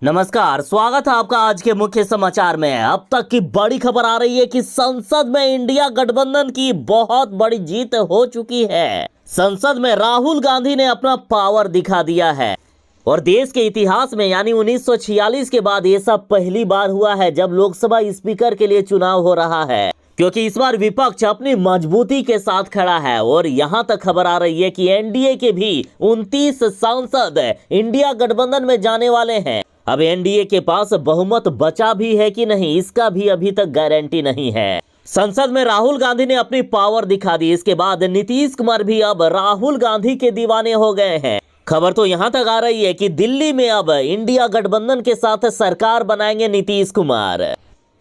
नमस्कार, स्वागत है आपका आज के मुख्य समाचार में। अब तक की बड़ी खबर आ रही है कि संसद में इंडिया गठबंधन की बहुत बड़ी जीत हो चुकी है। संसद में राहुल गांधी ने अपना पावर दिखा दिया है और देश के इतिहास में यानी 1946 के बाद ये सब पहली बार हुआ है जब लोकसभा स्पीकर के लिए चुनाव हो रहा है, क्योंकि इस बार विपक्ष अपनी मजबूती के साथ खड़ा है। और यहां तक खबर आ रही है कि एनडीए के भी 29 सांसद इंडिया गठबंधन में जाने वाले हैं। अब एनडीए के पास बहुमत बचा भी है कि नहीं, इसका भी अभी तक गारंटी नहीं है। संसद में राहुल गांधी ने अपनी पावर दिखा दी। इसके बाद नीतीश कुमार भी अब राहुल गांधी के दीवाने हो गए हैं। खबर तो यहां तक आ रही है कि दिल्ली में अब इंडिया गठबंधन के साथ सरकार बनाएंगे नीतीश कुमार।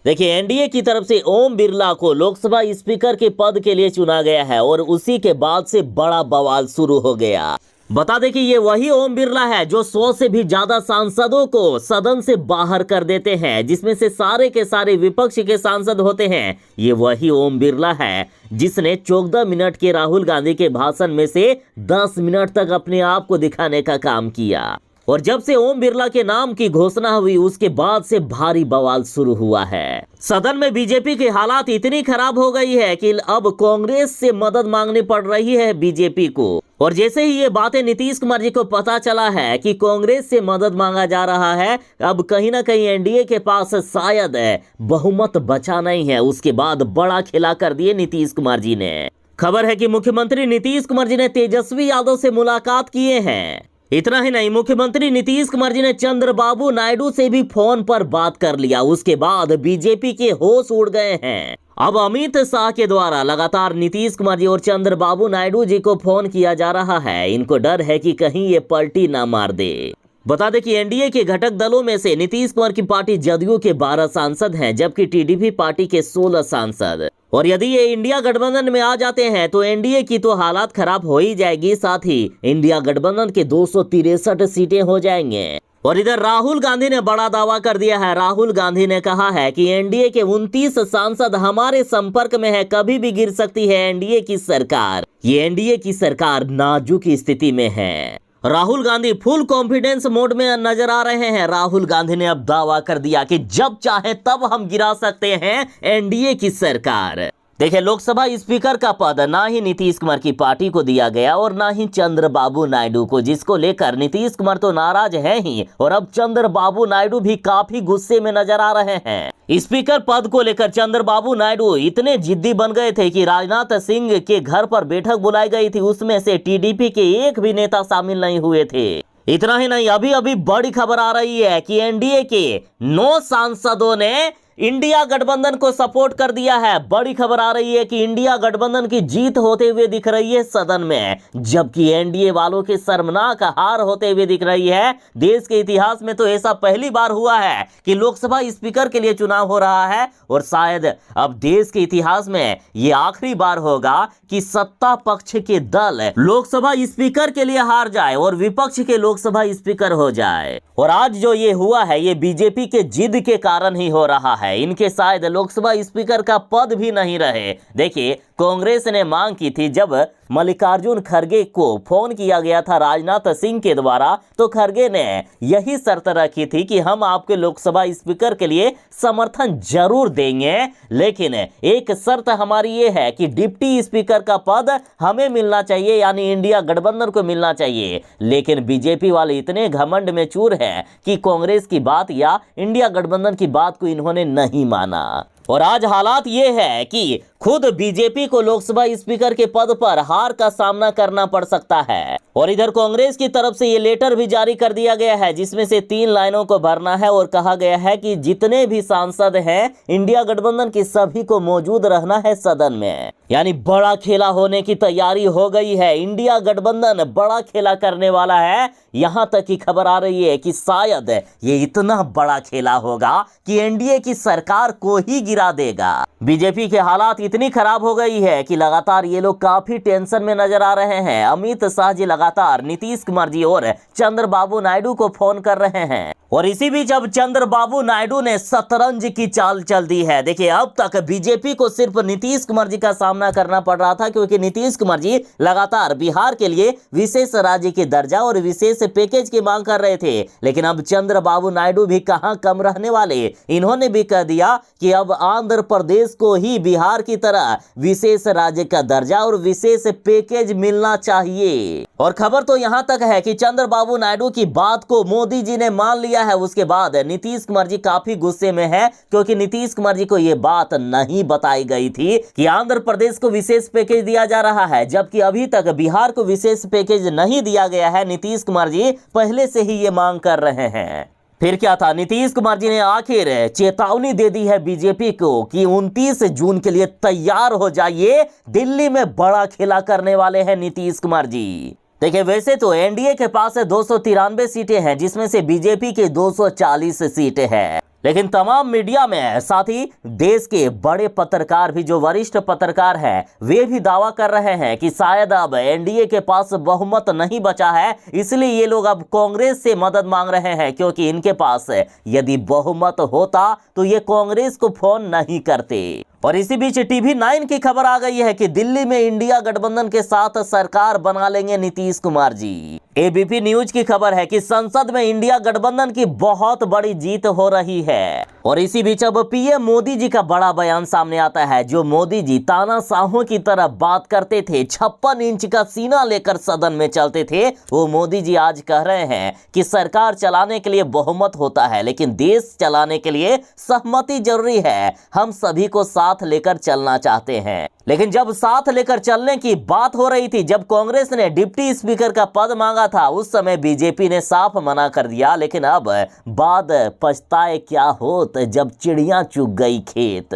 देखिए, एनडीए की तरफ से ओम बिरला को लोकसभा स्पीकर के पद के लिए चुना गया है और उसी के बाद से बड़ा बवाल शुरू हो गया। बता दें कि ये वही ओम बिरला है जो 100 से भी ज्यादा सांसदों को सदन से बाहर कर देते हैं, जिसमें से सारे के सारे विपक्ष के सांसद होते हैं। ये वही ओम बिरला है जिसने 14 मिनट के राहुल गांधी के भाषण में से 10 मिनट तक अपने आप को दिखाने का काम किया। और जब से ओम बिरला के नाम की घोषणा हुई उसके बाद से भारी बवाल शुरू हुआ है। सदन में बीजेपी की हालात इतनी खराब हो गई है कि अब कांग्रेस से मदद मांगनी पड़ रही है बीजेपी को। और जैसे ही ये बातें नीतीश कुमार जी को पता चला है कि कांग्रेस से मदद मांगा जा रहा है, अब कहीं ना कहीं एनडीए के पास शायद बहुमत बचा नहीं है, उसके बाद बड़ा खेला कर दिए नीतीश कुमार जी ने। खबर है कि मुख्यमंत्री नीतीश कुमार जी ने तेजस्वी यादव से मुलाकात किए हैं। इतना ही नहीं, मुख्यमंत्री नीतीश कुमार जी ने चंद्रबाबू नायडू से भी फोन पर बात कर लिया। उसके बाद बीजेपी के होश उड़ गए हैं। अब अमित शाह के द्वारा लगातार नीतीश कुमार जी और चंद्रबाबू नायडू जी को फोन किया जा रहा है। इनको डर है कि कहीं ये पलटी ना मार दे। बता दें कि एनडीए के घटक दलों में से नीतीश कुमार की पार्टी जदयू के 12 सांसद हैं, जबकि टीडीपी पार्टी के 16 सांसद। और यदि ये इंडिया गठबंधन में आ जाते हैं तो एनडीए की तो हालात खराब हो ही जाएगी, साथ ही इंडिया गठबंधन के 263 सीटें हो जाएंगे। और इधर राहुल गांधी ने बड़ा दावा कर दिया है। राहुल गांधी ने कहा है कि एनडीए के 29 सांसद हमारे संपर्क में है, कभी भी गिर सकती है एनडीए की सरकार। ये एनडीए की सरकार नाजुक स्थिति में है। Rahul Gandhi full confidence mode में नजर आ रहे हैं। राहुल गांधी ने अब दावा कर दिया कि जब चाहे तब हम गिरा सकते हैं एनडीए की सरकार। देखिए, लोकसभा स्पीकर का पद ना ही नीतीश कुमार की पार्टी को दिया गया और ना ही चंद्रबाबू नायडू को, जिसको लेकर नीतीश कुमार तो नाराज है ही और अब चंद्रबाबू नायडू भी काफी गुस्से में नजर आ रहे हैं। स्पीकर पद को लेकर चंद्रबाबू नायडू इतने जिद्दी बन गए थे कि राजनाथ सिंह के घर पर बैठक बुलाई गई थी, उसमें से टीडीपी के एक भी नेता शामिल नहीं हुए थे। इतना ही नहीं, अभी बड़ी खबर आ रही है कि एनडीए के 9 सांसदों ने इंडिया गठबंधन को सपोर्ट कर दिया है। बड़ी खबर आ रही है कि इंडिया गठबंधन की जीत होते हुए दिख रही है सदन में, जबकि एनडीए वालों की शर्मनाक हार होते हुए दिख रही है। देश के इतिहास में तो ऐसा पहली बार हुआ है कि लोकसभा स्पीकर के लिए चुनाव हो रहा है और शायद अब देश के इतिहास में ये आखिरी बार होगा कि सत्ता पक्ष के दल लोकसभा स्पीकर के लिए हार जाए और विपक्ष के लोकसभा स्पीकर हो जाए। और आज जो ये हुआ है ये बीजेपी के जिद के कारण ही हो रहा है। इनके शायद लोकसभा स्पीकर का पद भी नहीं रहे। देखिए, कांग्रेस ने मांग की थी, जब मल्लिकार्जुन खड़गे को फोन किया गया था राजनाथ सिंह के द्वारा, तो खड़गे ने यही शर्त रखी थी कि हम आपके लोकसभा स्पीकर के लिए समर्थन जरूर देंगे, लेकिन एक शर्त हमारी ये है कि डिप्टी स्पीकर का पद हमें मिलना चाहिए, यानी इंडिया गठबंधन को मिलना चाहिए। लेकिन बीजेपी वाले इतने घमंड में चूर हैं कि कांग्रेस की बात या इंडिया गठबंधन की बात को इन्होंने नहीं माना। और आज हालात ये है कि खुद बीजेपी को लोकसभा स्पीकर के पद पर हार का सामना करना पड़ सकता है। और इधर कांग्रेस की तरफ से ये लेटर भी जारी कर दिया गया है, जिसमें से 3 लाइनों को भरना है और कहा गया है कि जितने भी सांसद हैं इंडिया गठबंधन की सभी को मौजूद रहना है सदन में। यानी बड़ा खेला होने की तैयारी हो गई है। इंडिया गठबंधन बड़ा खेला करने वाला है। यहां तक की खबर आ रही है कि शायद ये इतना बड़ा खेला होगा कि एनडीए की सरकार को ही गिरा देगा। बीजेपी के हालात इतनी खराब हो गई है कि लगातार ये लोग काफी टेंशन में नजर आ रहे हैं। अमित शाह जी लगातार नीतीश कुमार जी और चंद्रबाबू नायडू को फोन कर रहे हैं और इसी बीच अब चंद्रबाबू नायडू ने शतरंज की चाल चल दी है। देखिए, अब तक बीजेपी को सिर्फ नीतीश कुमार जी का सामना करना पड़ रहा था, क्योंकि नीतीश कुमार जी लगातार बिहार के लिए विशेष राज्य की दर्जा और विशेष पैकेज की मांग कर रहे थे। लेकिन अब चंद्रबाबू नायडू भी कहां कम रहने वाले, इन्होंने भी कह दिया कि अब आंध्र प्रदेश को ही बिहार की तरह विशेष राज्य का दर्जा और विशेष पैकेज मिलना चाहिए। और खबर तो यहां तक है कि चंद्रबाबू नायडू की बात को मोदी जी ने मान लिया है। उसके बाद नीतीश कुमार जी काफी गुस्से में है, क्योंकि नीतीश कुमार जी को यह बात नहीं बताई गई थी कि आंध्र प्रदेश को विशेष पैकेज दिया जा रहा है, जबकि अभी तक बिहार को विशेष पैकेज नहीं दिया गया है। नीतीश कुमार जी पहले से ही ये मांग कर रहे हैं। फिर क्या था, नीतीश कुमार जी ने आखिर चेतावनी दे दी है बीजेपी को कि 29 जून के लिए तैयार हो जाइए। दिल्ली में बड़ा खेला करने वाले हैं नीतीश कुमार जी। देखिए, वैसे तो एनडीए के पास 293 सीटें हैं, जिसमें से बीजेपी के 240 सीटें हैं। लेकिन तमाम मीडिया में, साथ ही देश के बड़े पत्रकार भी, जो वरिष्ठ पत्रकार हैं, वे भी दावा कर रहे हैं कि शायद अब एनडीए के पास बहुमत नहीं बचा है, इसलिए ये लोग अब कांग्रेस से मदद मांग रहे हैं, क्योंकि इनके पास यदि बहुमत होता तो ये कांग्रेस को फोन नहीं करते। और इसी बीच टीवी 9 की खबर आ गई है कि दिल्ली में इंडिया गठबंधन के साथ सरकार बना लेंगे नीतीश कुमार जी। एबीपी न्यूज की खबर है कि संसद में इंडिया गठबंधन की बहुत बड़ी जीत हो रही है। और इसी बीच अब पीएम मोदी जी का बड़ा बयान सामने आता है। जो मोदी जी तानाशाहों की तरह बात करते थे, 56 इंच का सीना लेकर सदन में चलते थे, वो मोदी जी आज कह रहे हैं कि सरकार चलाने के लिए बहुमत होता है, लेकिन देश चलाने के लिए सहमति जरूरी है। हम सभी को साथ लेकर चलना चाहते हैं। लेकिन जब साथ लेकर चलने की बात हो रही थी, जब कांग्रेस ने डिप्टी स्पीकर का पद मांगा था, उस समय बीजेपी ने साफ मना कर दिया। लेकिन अब बाद पछताए क्या होत जब चिड़िया चुग गई खेत।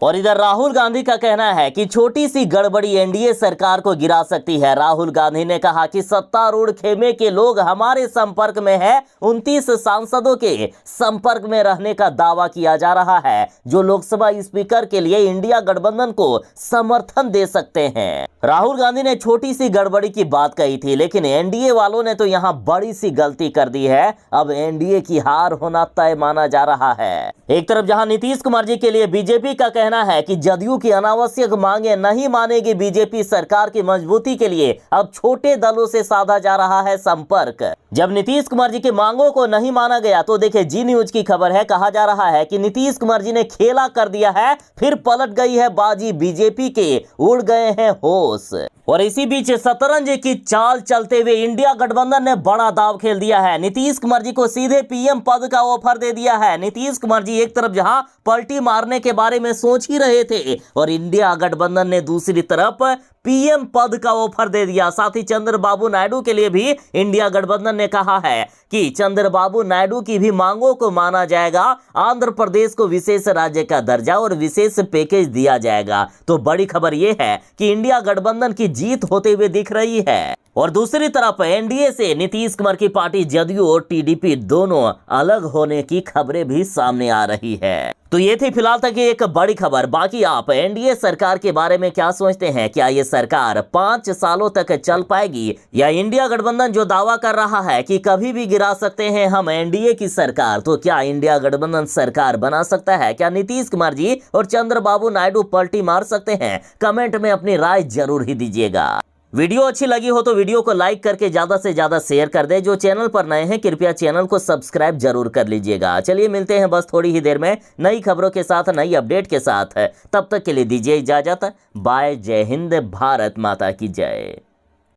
और इधर राहुल गांधी का कहना है कि छोटी सी गड़बड़ी एनडीए सरकार को गिरा सकती है। राहुल गांधी ने कहा कि सत्तारूढ़ खेमे के लोग हमारे संपर्क में है। 29 सांसदों के संपर्क में रहने का दावा किया जा रहा है, जो लोकसभा स्पीकर के लिए इंडिया गठबंधन को समर्थन दे सकते हैं। राहुल गांधी ने छोटी सी गड़बड़ी की बात कही थी, लेकिन एनडीए वालों ने तो यहां बड़ी सी गलती कर दी है। अब एनडीए की हार होना तय माना जा रहा है। एक तरफ जहां नीतीश कुमार जी के लिए बीजेपी का कहना है कि जदयू की अनावश्यक मांगे नहीं मानेगी बीजेपी सरकार की मजबूती के लिए, अब छोटे दलों से साधा जा रहा है संपर्क। जब नीतीश कुमार जी की मांगों को नहीं माना गया तो देखिए, जी न्यूज की खबर है, कहा जा रहा है कि नीतीश कुमार जी ने खेला कर दिया है, फिर पलट गई है बाजी बीजेपी के, उड़ गए हैं होश। और इसी बीच शतरंज की चाल चलते हुए इंडिया गठबंधन ने बड़ा दाव खेल दिया है। नीतीश कुमार जी को सीधे पीएम पद का ऑफर दे दिया है। नीतीश कुमार जी एक तरफ जहां पलटी मारने के बारे में सोच ही रहे थे, और इंडिया गठबंधन ने दूसरी तरफ पीएम पद का ऑफर दे दिया। साथ ही चंद्रबाबू नायडू के लिए भी इंडिया गठबंधन ने कहा है कि चंद्रबाबू नायडू की भी मांगों को माना जाएगा, आंध्र प्रदेश को विशेष राज्य का दर्जा और विशेष पैकेज दिया जाएगा। तो बड़ी खबर यह है कि इंडिया गठबंधन की जीत होते हुए दिख रही है। और दूसरी तरफ एनडीए से नीतीश कुमार की पार्टी जदयू और टीडीपी दोनों अलग होने की खबरें भी सामने आ रही है। तो ये थी फिलहाल तक एक बड़ी खबर। बाकी आप एनडीए सरकार के बारे में क्या सोचते हैं? क्या ये सरकार 5 सालों तक चल पाएगी, या इंडिया गठबंधन जो दावा कर रहा है कि कभी भी गिरा सकते हैं हम एनडीए की सरकार, तो क्या इंडिया गठबंधन सरकार बना सकता है? क्या नीतीश कुमार जी और चंद्रबाबू नायडू पलटी मार सकते हैं? कमेंट में अपनी राय जरूर ही दीजिएगा। वीडियो अच्छी लगी हो तो वीडियो को लाइक करके ज्यादा से ज्यादा शेयर कर दे। जो चैनल पर नए हैं कृपया चैनल को सब्सक्राइब जरूर कर लीजिएगा। चलिए मिलते हैं बस थोड़ी ही देर में नई खबरों के साथ, नई अपडेट के साथ। तब तक के लिए दीजिए इजाजत। बाय। जय हिंद। भारत माता की जय।